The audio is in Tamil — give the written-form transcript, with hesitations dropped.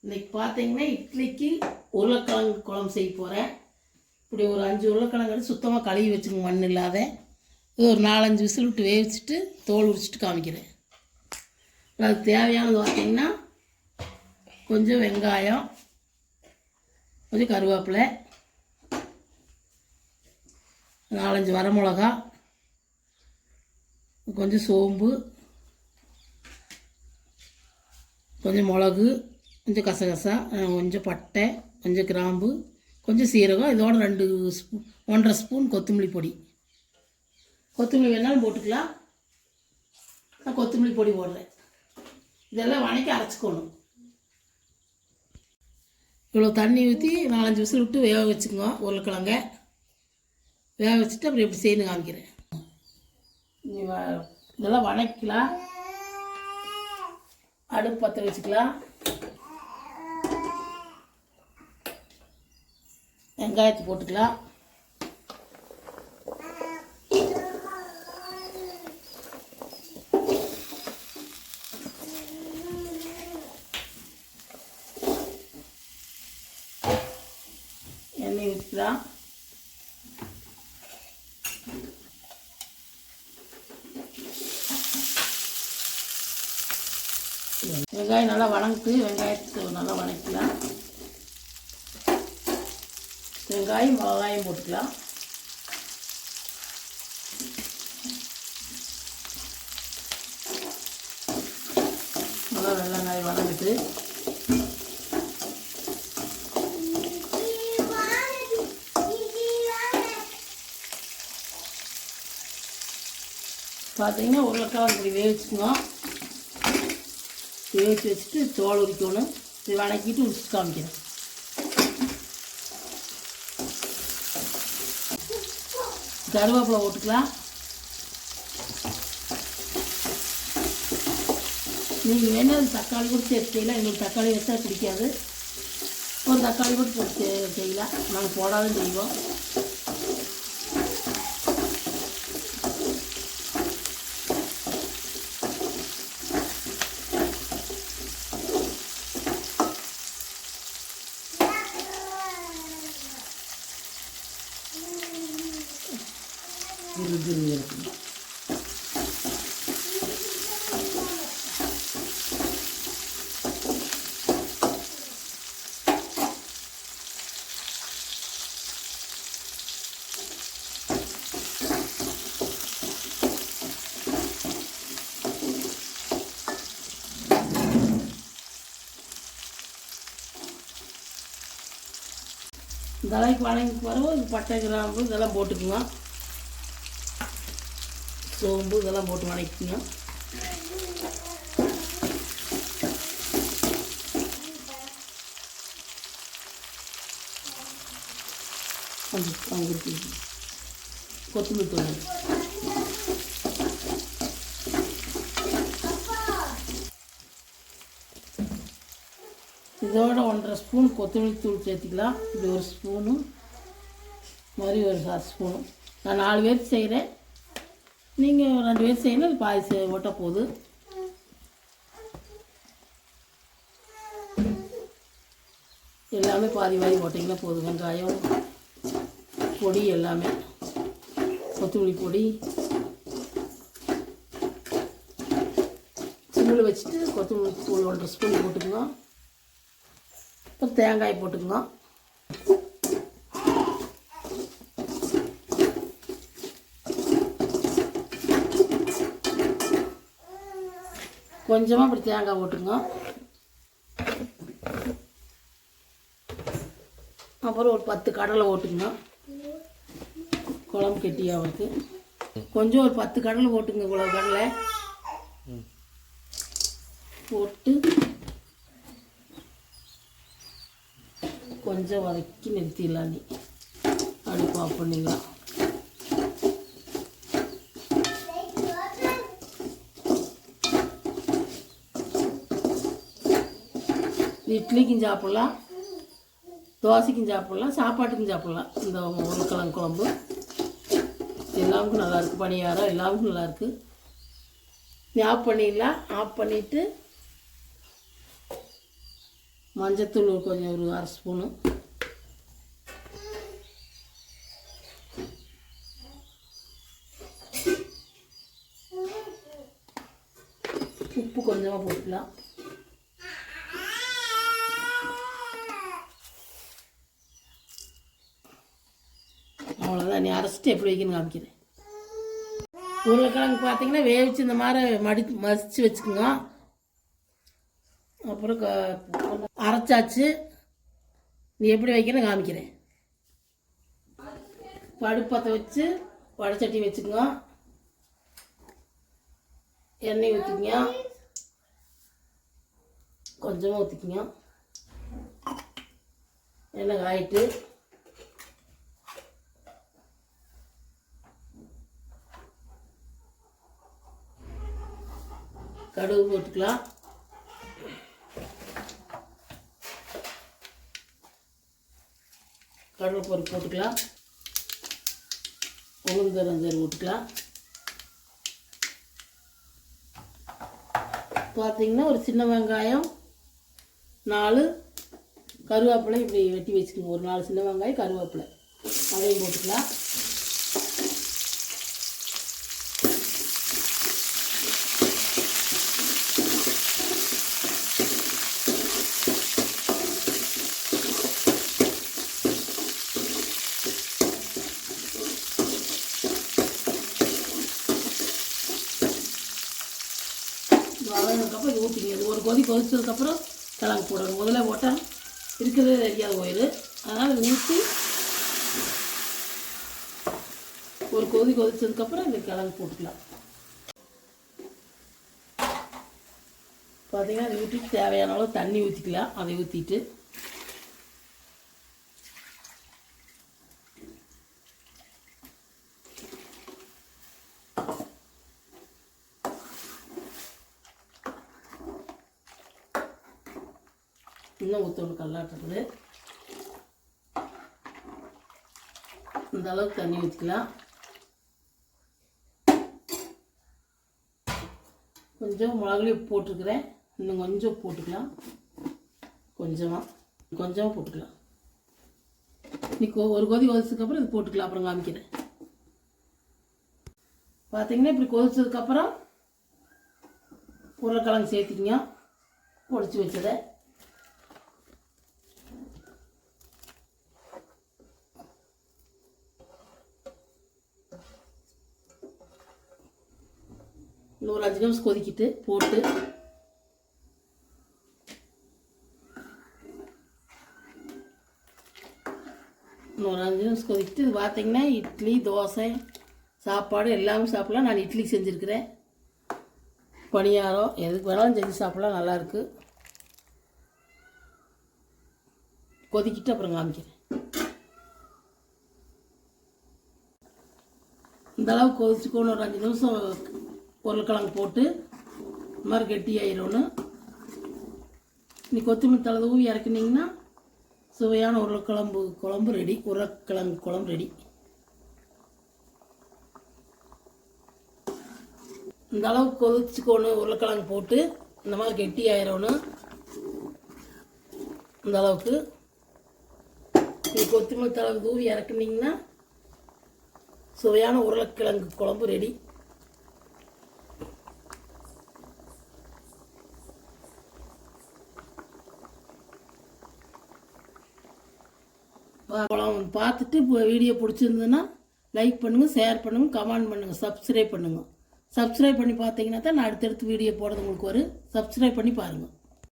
இன்றைக்கி பார்த்தீங்கன்னா இட்லிக்கு உருளைக்கிழங்கு குழம்பு செய்ய போகிறேன். இப்படி ஒரு 5 உருளைக்கிழங்கு எடுத்து சுத்தமாக கழுவி வச்சுக்கோங்க, மண் இல்லாத. இது ஒரு 4-5 விசில் விட்டு வேவிச்சிட்டு தோல் உரிச்சிட்டு காமிக்கிறேன். அதுக்கு தேவையானது பார்த்திங்கன்னா கொஞ்சம் வெங்காயம், கொஞ்சம் கருவேப்பிலை, 4-5 வரமிளகா, கொஞ்சம் சோம்பு, கொஞ்சம் மிளகு, கொஞ்சம் கசகசா, கொஞ்சம் பட்டை, கொஞ்சம் கிராம்பு, கொஞ்சம் சீரகம், இதோட 2 ஸ்பூன் 1.5 ஸ்பூன் கொத்தமல்லி பொடி. கொத்தமல்லி வேணாலும் போட்டுக்கலாம், நான் கொத்தமல்லி பொடி போடுறேன். இதெல்லாம் வணக்கி அரைச்சிக்கணும். இவ்வளோ தண்ணி ஊற்றி 4-5 விசில் விட்டு வேக வச்சுக்கோங்க. உருளைக்கிழங்க வேக வச்சுட்டு அப்புறம் எப்படி செய்யணும் காமிக்கிறேன். இதெல்லாம் வணக்கலாம். அடுப்பு பற்ற வச்சுக்கலாம். வெங்காயத்தை போட்டுக்கலாம். எண்ணெய் ஊற்றிக்கலாம். வெங்காயம் நல்லா வணங்கிட்டு வெங்காயத்தை நல்லா வணக்கலாம். வெங்காயம் மிளகாயும் போட்டுக்கலாம். நல்லா வெங்காயம் வணங்கிட்டு பார்த்தீங்கன்னா உருளைக்கிழங்கு இப்படி வேவிச்சுக்கணும். வேவிச்சு வச்சுட்டு தோல் உரிக்கணும். இது வணக்கிட்டு உரிச்சு காமிக்கிறேன். கருவேப்பிலை போட்டுக்கலாம். நீங்கள் வேணால் தக்காளி கூட சேர்த்து செய்யலாம். எங்களுக்கு தக்காளி வச்சா பிடிக்காது. ஒரு தக்காளி கூட போட்டு செய்யலாம். நாங்கள் போடாதும் செய்வோம். இருக்குது இந்த அளவுக்கு வணங்கி பிறகு பட்டை, கிராம்பு இதெல்லாம் போட்டுக்குங்க. சோம்பு இதெல்லாம் போட்டு வணக்கிங்க. கொஞ்சம் கொத்தமல்லி தூள், இதோட 1.5 ஸ்பூன் கொத்தமல்லி தூள் சேர்த்துக்கலாம். இப்படி 1 ஸ்பூனு மாதிரி ஒரு 1/2 ஸ்பூனு. நான் 4 பேருக்கு செய்கிறேன். நீங்கள் 2 பேர் செய்யணும். பாதி ஓட்ட போகுது. எல்லாமே பாதி போட்டிங்கன்னா போதும். வெங்காயம் பொடி எல்லாமே, கொத்தமல்லி பொடி சிம்மில் வச்சுட்டு கொத்தமல்லி தூள் 1.5 ஸ்பூன் போட்டுக்குங்க. அப்புறம் தேங்காய் போட்டுக்குங்க. கொஞ்சமாக இப்படி தேங்காய் போட்டுங்க. அப்புறம் ஒரு 10 கடலை போட்டுங்க. குழம்பு கெட்டியாகிறதுக்கு கொஞ்சம் ஒரு 10 கடலை போட்டுங்க. இவ்வளோ கடலை போட்டு கொஞ்சம் வதக்கி நிறுத்திடலாம். நீ அடுப்பு ஆஃப் பண்ணிடலாம். இட்லிக்கும் சாப்பிட்லாம், தோசைக்கும் சாப்பிட்லாம், சாப்பாட்டுக்கும் சாப்பிட்லாம். இந்த உருளைக்கிழங்கு குழம்பு எல்லாருக்கும் நல்லாயிருக்கு. பணியாரம் எல்லாருக்கும் நல்லாயிருக்கு. நீ ஆஃப் பண்ணிடலாம். ஆஃப் பண்ணிவிட்டு மஞ்சத்தூள் கொஞ்சம் ஒரு 1/2 ஸ்பூனு, உப்பு கொஞ்சமாக போட்டுக்கலாம். அவ்வளோதான். நீ அரைச்சிட்டு எப்படி வைக்கணும்னு காமிக்கிறேன். உருளைக்கிழங்கு பார்த்தீங்கன்னா வேவிச்சு இந்த மாதிரி மசிச்சு வச்சுக்கோங்க. அப்புறம் அரைச்சாச்சு. நீ எப்படி வைக்கணும்னு காமிக்கிறேன். அடுப்பத்தை வச்சு வடைச்சட்டி வச்சுக்கோங்க. எண்ணெய் ஊற்றிக்கங்க, கொஞ்சமாக ஊற்றிக்கங்க. எண்ணெய் காயிட்டு கடுகு போட்டுக்கலாம். கடலை பருப்பு போட்டுக்கலாம். உளுந்தரஞ்சல் போட்டுக்கலாம். பார்த்தீங்கன்னா ஒரு சின்ன வெங்காயம் 4 கருவேப்பிலை இப்படி வெட்டி வச்சுக்கோங்க. ஒரு 4 சின்ன வெங்காயம் கருவேப்பிலை அதையும் போட்டுக்கலாம். வதங்கினதுக்கப்புறம் இது ஊற்றிங்க. இது ஒரு கொதி கொதிச்சதுக்கப்புறம் கிழங்கு போடணும். முதல்ல போட்டால் இருக்கிறதே தெரியாது போயிடும். அதனால் ஊற்றி ஒரு கொதி கொதிச்சதுக்கப்புறம் இந்த கிழங்கு போட்டுக்கலாம். பார்த்தீங்கன்னா அதை ஊற்றிட்டு தேவையான அளவு தண்ணி ஊற்றிக்கலாம். அதை ஊற்றிட்டு இன்னும் ஊற்றணும். கல்லாட்டுறது இந்த அளவுக்கு தண்ணி ஊற்றிக்கலாம். கொஞ்சம் மிளகுலி போட்டிருக்கிறேன். இன்னும் கொஞ்சம் போட்டுக்கலாம். கொஞ்சமாக போட்டுக்கலாம். இன்னைக்கு ஒரு கொதி கொதிச்சதுக்கப்புறம் இது போட்டுக்கலாம். அப்புறம் காமிக்கிறேன். பார்த்தீங்கன்னா இப்படி கொதிச்சதுக்கப்புறம் உருளைக்கிழங்கு சேர்த்திக்கிங்க. பொடிச்சு வச்சதை இன்னொரு 5 நிமிஷம் கொதிக்கிட்டு போட்டு இன்னொரு 5 நிமிஷம் கொதிக்கிட்டு இது பார்த்தீங்கன்னா இட்லி தோசை சாப்பாடு எல்லாமே சாப்பிட்லாம். நான் இட்லி செஞ்சுருக்கிறேன். பணியாரம் எதுக்கு வேணாலும் செஞ்சு சாப்பிட்லாம். நல்லாயிருக்கு. கொதிக்கிட்டு அப்புறம் காமிக்கிறேன். இந்த அளவுக்கு கொதிச்சுக்கணும். ஒரு 5 நிமிஷம் உருளைக்கிழங்கு போட்டு இந்த மாதிரி கெட்டி ஆயிடும்னு. நீ கொத்தமல்லி தழை தூவி இறக்குனீங்கன்னா சுவையான குழம்பு ரெடி. உருளைக்கிழங்கு குழம்பு ரெடி. இந்த அளவுக்கு கொதிச்சுக்கணும். உருளைக்கிழங்கு போட்டு இந்த மாதிரி கெட்டி ஆயிடணும். இந்த அளவுக்கு நீ கொத்தமல்லி தழை தூவி இறக்குனீங்கன்னா சுவையான உருளைக்கிழங்கு குழம்பு ரெடி. பார்த்துட்டு இப்போ வீடியோ பிடிச்சிருந்ததுன்னா லைக் பண்ணுங்கள், ஷேர் பண்ணுங்கள், கமெண்ட் பண்ணுங்கள், சப்ஸ்கிரைப் பண்ணுங்கள். சப்ஸ்கிரைப் பண்ணி பார்த்தீங்கன்னா தான் நான் அடுத்தடுத்து வீடியோ போடுறது உங்களுக்கு வரும். சப்ஸ்கிரைப் பண்ணி பாருங்கள்.